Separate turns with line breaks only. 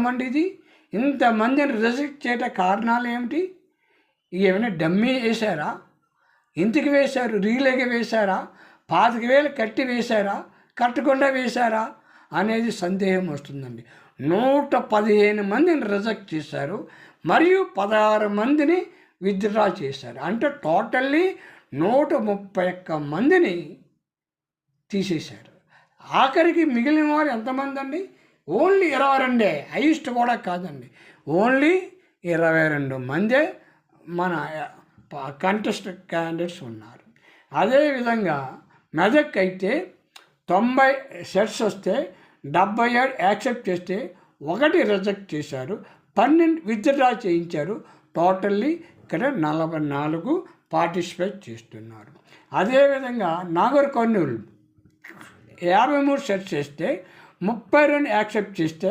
ఏమండి ఇది? ఇంతమందిని రిజెక్ట్ చేయట కారణాలు ఏమిటి? ఏమైనా డమ్మీ వేశారా? ఇంటికి వేశారు, రీలేగా వేశారా, 25,000 కట్టి వేశారా, కట్టకుండా వేశారా అనేది సందేహం వస్తుందండి. 115 మందిని రిజెక్ట్ చేశారు, మరియు 16 మందిని విత్డ్రా చేశారు. అంటే టోటల్లీ 131 మందిని తీసేశారు. ఆఖరికి మిగిలిన వారు ఎంతమంది అండి? ఓన్లీ 22, హైయెస్ట్ కూడా కాదండి, ఓన్లీ 22 మందే మన కంటెస్ట్ క్యాండిడేట్స్ ఉన్నారు. అదేవిధంగా మెదక్ అయితే 90 సెట్స్ వస్తే 77 యాక్సెప్ట్ చేస్తే 1 రిజెక్ట్ చేశారు, 12 విత్డ్రా చేయించారు. టోటల్లీ ఇక్కడ 44 పార్టిసిపేట్ చేస్తున్నారు. అదేవిధంగా నాగర్ కర్నూలు 53 సెట్స్ చేస్తే 32 యాక్సెప్ట్ చేస్తే